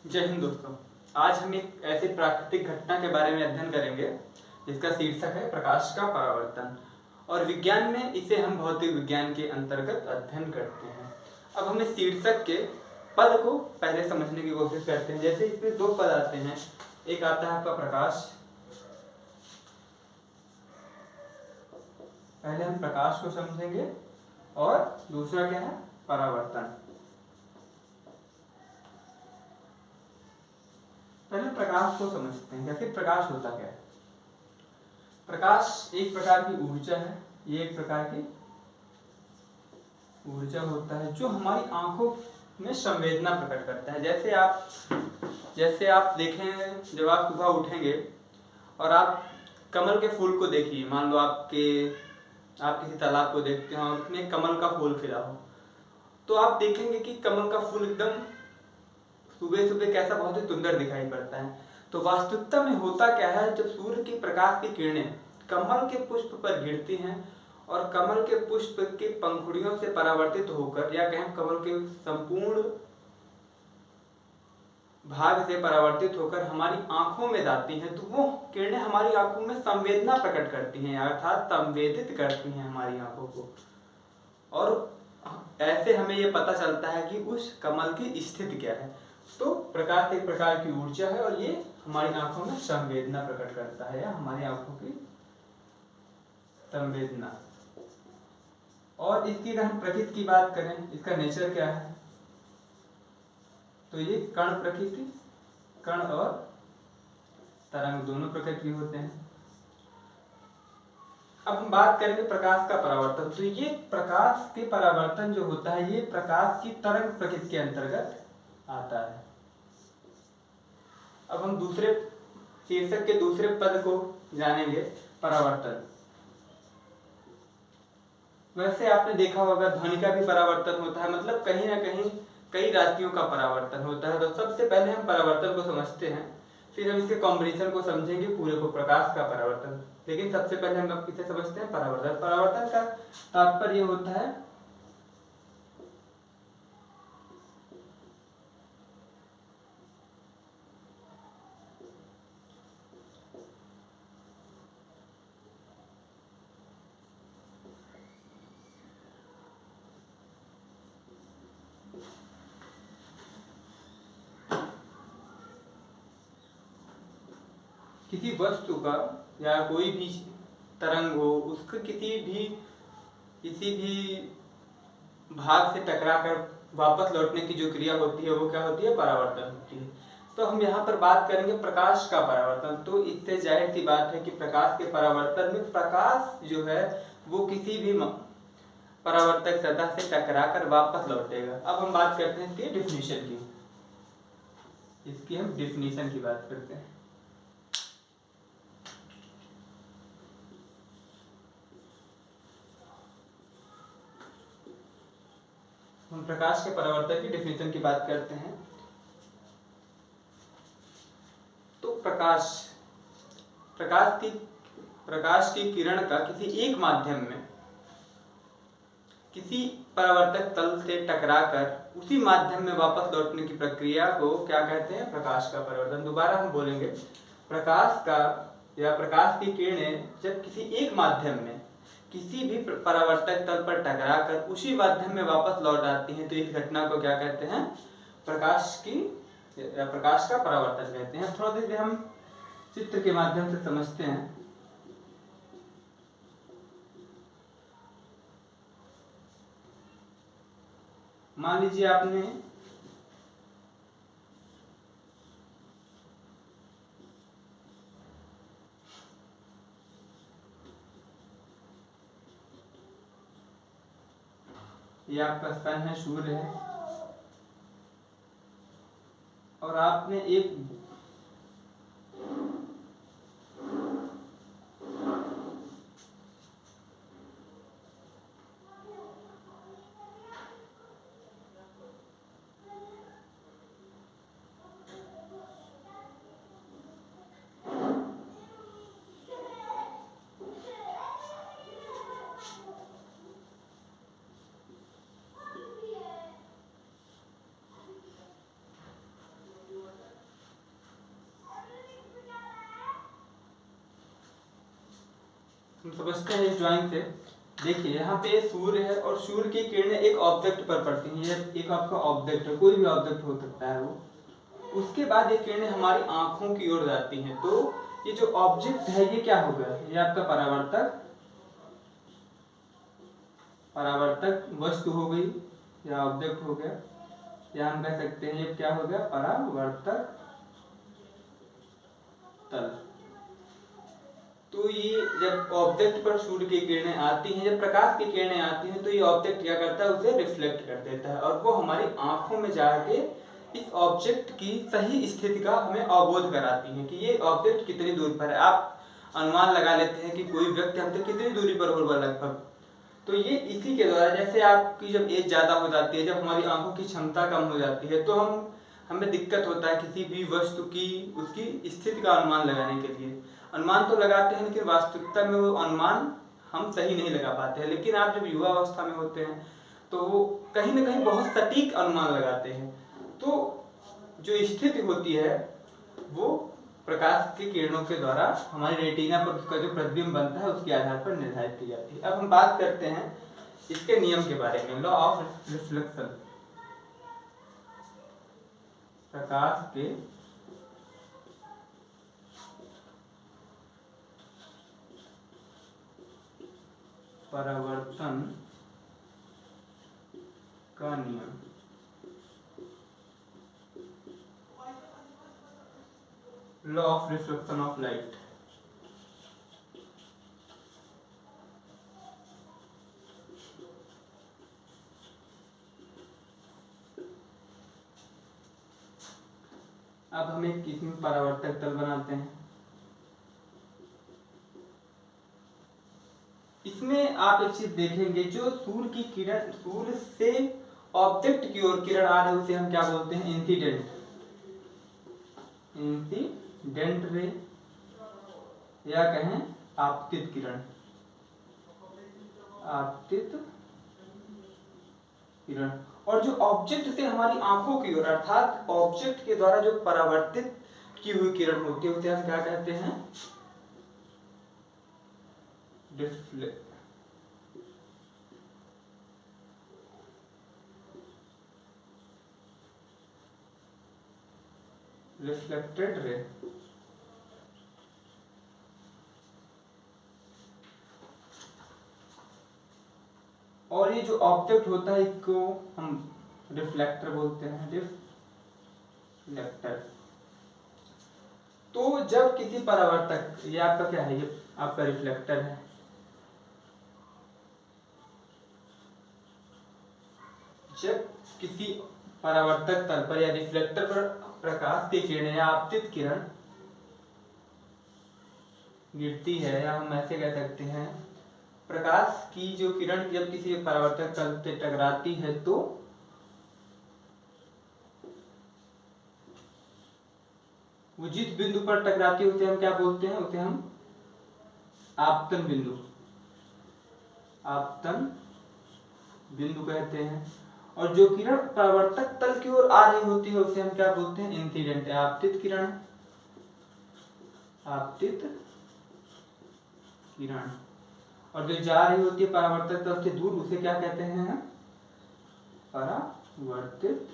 जय हिंद दोस्तों। आज हम एक ऐसी प्राकृतिक घटना के बारे में अध्ययन करेंगे जिसका शीर्षक है प्रकाश का परावर्तन, और विज्ञान में इसे हम भौतिक विज्ञान के अंतर्गत अध्ययन करते हैं। अब हम इस शीर्षक के पद को पहले समझने की कोशिश करते हैं। जैसे इसमें दो पद आते हैं, एक आता है आपका प्रकाश। पहले हम प्रकाश को समझेंगे और दूसरा क्या है, परावर्तन। पहले प्रकाश को समझते हैं। आखिर प्रकाश होता क्या है? प्रकाश एक प्रकार की ऊर्जा है। ये एक प्रकार की ऊर्जा होता है जो हमारी आंखों में संवेदना प्रकट करता है। जैसे आप देखें, जब आप सुबह उठेंगे और आप कमल के फूल को देखिए। मान लो आप किसी तालाब को देखते हो, उसमें कमल का फूल खिला हो, तो आप देखेंगे कि कमल का फूल एकदम सुबह सुबह कैसा बहुत ही सुंदर दिखाई पड़ता है। तो वास्तविकता में होता क्या है, जब सूर्य की प्रकाश की किरणें कमल के पुष्प पर गिरती हैं और कमल के पुष्प के पंखुड़ियों से परावर्तित होकर, या कहें कमल के संपूर्ण भाग से परावर्तित होकर हमारी आंखों में जाती हैं, तो वो किरणें हमारी आंखों में संवेदना प्रकट करती हैं, अर्थात संवेदित करती हैं हमारी आंखों को। और ऐसे हमें ये पता चलता है कि उस कमल की स्थिति क्या है। तो प्रकाश एक प्रकार की ऊर्जा है और ये हमारी आंखों में संवेदना प्रकट करता है, या हमारी आंखों की संवेदना। और इसकी अगर हम प्रकृति की बात करें, इसका नेचर क्या है, तो ये कण प्रकृति, कण और तरंग दोनों प्रकृति होते हैं। अब हम बात करेंगे प्रकाश का परावर्तन। तो ये प्रकाश के परावर्तन जो होता है, ये प्रकाश की तरंग प्रकृति के अंतर्गत आता है। अब हम दूसरे शीर्षक के दूसरे पद को जानेंगे, परावर्तन। वैसे आपने देखा होगा ध्वनि का भी परावर्तन होता है, मतलब कहीं ना कहीं कई राशियों का परावर्तन होता है। तो सबसे पहले हम परावर्तन को समझते हैं, फिर हम इसके कॉम्बिनेशन को समझेंगे, पूरे को प्रकाश का परावर्तन। लेकिन सबसे पहले हम इसे समझते हैं परावर्तन। परावर्तन का तात्पर्य होता है किसी वस्तु का या कोई भी तरंग हो, उसका किसी भी भाग से टकराकर वापस लौटने की जो क्रिया होती है, वो क्या होती है, परावर्तन होती है। तो हम यहाँ पर बात करेंगे प्रकाश का परावर्तन। तो इससे जाहिर सी बात है कि प्रकाश के परावर्तन में प्रकाश जो है वो किसी भी परावर्तक सतह से टकराकर वापस लौटेगा। अब हम बात करते हैं इसकी डिफिनीशन की। इसकी हम डिफिनीशन की बात करते हैं। हम प्रकाश के परावर्तन की डिफिनीशन की बात करते हैं। तो प्रकाश की किरण का किसी एक माध्यम में किसी परावर्तक तल से टकराकर उसी माध्यम में वापस लौटने की प्रक्रिया को क्या कहते हैं, प्रकाश का परावर्तन। दोबारा हम बोलेंगे, प्रकाश की किरणें जब किसी एक माध्यम में किसी भी परावर्तक तल पर टकराकर उसी माध्यम में वापस लौट आती हैं, तो इस घटना को क्या कहते हैं, प्रकाश का परावर्तन कहते हैं। थोड़ा देर हम चित्र के माध्यम से समझते हैं। मान लीजिए आपने ये आपका सन है, सूर्य है, और आपने एक समझते हैं इस ड्राइंग से। देखिए यहाँ पे सूर्य है और सूर्य की किरणें एक ऑब्जेक्ट पर पड़ती हैं। ये एक आपका ऑब्जेक्ट है, कोई भी ऑब्जेक्ट हो सकता है वो। उसके बाद ये किरणें हमारी आंखों की ओर जाती हैं। तो ये जो ऑब्जेक्ट है ये क्या होगा, ये आपका परावर्तक वस्तु हो गई या ऑब्जेक्ट हो गया, या हम कह सकते हैं ये क्या हो गया, परावर्तक तल। तो ये जब ऑब्जेक्ट पर सूर्य की किरणें आती हैं, जब प्रकाश की किरणें आती हैं, तो ये ऑब्जेक्ट क्या करता है, उसे रिफ्लेक्ट कर देता है और वो हमारी आंखों में जाके इस ऑब्जेक्ट की सही स्थिति का हमें अवबोध कराती है कि ये ऑब्जेक्ट कितनी दूर पर है। आप अनुमान लगा लेते हैं कि कोई व्यक्ति हमसे कितनी दूरी पर होगा लगभग। तो ये इसी के द्वारा, जैसे आपकी जब एज ज़्यादा हो जाती है, जब हमारी आंखों की क्षमता कम हो जाती है, तो हमें दिक्कत होता है किसी भी वस्तु की उसकी स्थिति का अनुमान लगाने के लिए। अनुमान तो लगाते हैं लेकिन वास्तविकता में वो अनुमान हम सही नहीं लगा पाते हैं। लेकिन आप जब युवा अवस्था में होते हैं तो वो कहीं ना कहीं बहुत सटीक अनुमान लगाते हैं। तो जो स्थिति होती है वो प्रकाश की किरणों के द्वारा हमारी रेटिना पर उसका जो प्रतिबिंब बनता है उसके आधार पर निर्धारित की जाती है। अब हम बात करते हैं इसके नियम के बारे में, लॉ ऑफ रिफ्लेक्शन। प्रकाश के परावर्तन का नियम। Law of reflection of light. अब हम एक इसमें परावर्तक तल बनाते हैं। इसमें आप एक चीज देखेंगे, जो सूर्य की किरण सूर्य से ऑब्जेक्ट की ओर किरण आ रही है उसे हम क्या बोलते हैं, इंसिडेंट रे, या कहें आपतित किरण। और जो ऑब्जेक्ट से हमारी आंखों की ओर अर्थात ऑब्जेक्ट के द्वारा जो परावर्तित की हुई किरण होती है उसे हम क्या कहते हैं, रिफ्लेक्टेड रे। और ये जो ऑब्जेक्ट होता है इसको हम रिफ्लेक्टर बोलते हैं, रिफ्लेक्टर। तो जब किसी परावर्तक, ये आपका क्या है, ये आपका रिफ्लेक्टर है, जब किसी परावर्तक तल पर या रिफ्लेक्टर पर प्रकाश की किरण या आपतित किरण गिरती है, या हम ऐसे कह सकते हैं प्रकाश की जो किरण जब किसी परावर्तक तल से टकराती है तो वो जिस बिंदु पर टकराती है उसे हम क्या बोलते हैं, उसे हम आपतन बिंदु कहते हैं। और जो किरण परावर्तक तल की ओर आ रही होती है उसे हम क्या बोलते हैं, इंसिडेंट, आपतित किरण। और जो जा रही होती है परावर्तक तल से दूर उसे क्या कहते हैं, परावर्तित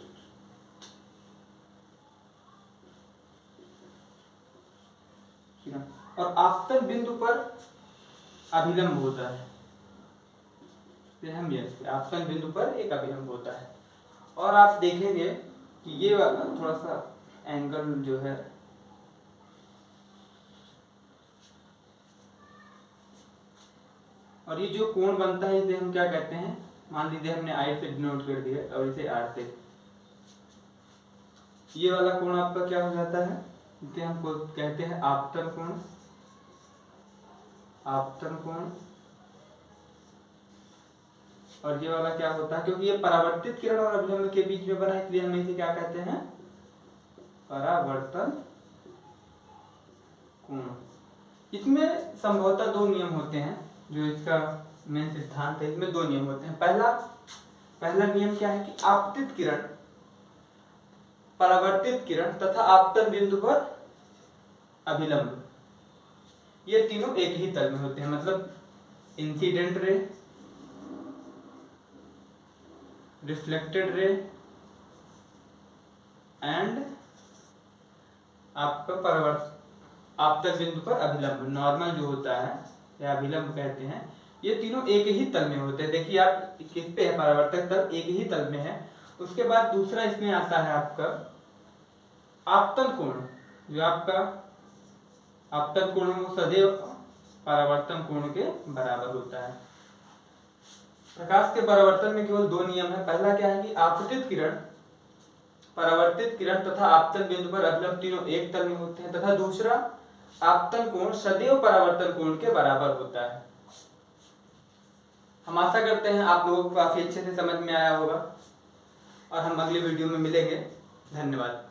किरण। और आपतन बिंदु पर अभिलंब होता है, आपतन बिंदु पर एक अभिलंब होता है। और आप देखेंगे कि ये थोड़ा सा एंगल जो है और ये जो कोण बनता है इसे हम क्या कहते हैं, मान लीजिए हमने आई से डिनोट कर दिया और इसे आर से, ये वाला कोण आपका क्या हो जाता है, इसे हम कहते हैं आपतन कोण। और ये वाला क्या होता है, क्योंकि ये परावर्तित किरण और अभिलंब के बीच में बना है इसलिए हम इसे क्या कहते हैं, परावर्तन कोण। इसमें संभवतः दो नियम होते हैं, जो इसका मेन सिद्धांत है। इसमें दो नियम होते हैं। पहला नियम क्या है कि आपतित किरण, परावर्तित किरण तथा आपतन बिंदु पर अभिलंब, ये तीनों एक ही तल में होते हैं। मतलब incident ray, reflected ray and आपका आपतन बिंदु पर अभिलंब, नॉर्मल जो होता है या अभिलंब कहते हैं, ये तीनों एक ही तल में होते हैं। देखिए आप किस पे है, परावर्तक तल एक ही तल में है। उसके बाद दूसरा इसमें आता है आपका आपतन कोण, जो आपका आपतन कोण है वो सदैव परावर्तन कोण के बराबर होता है। प्रकाश के परावर्तन में केवल दो नियम है। पहला क्या है कि आपतित किरण, परावर्तित किरण तथा आपतन बिंदु पर अभिलंब तीनों एक तल में होते हैं, तथा दूसरा आपतन कोण सदैव परावर्तन कोण के बराबर होता है। हम आशा करते हैं आप लोगों को काफी अच्छे से समझ में आया होगा और हम अगले वीडियो में मिलेंगे। धन्यवाद।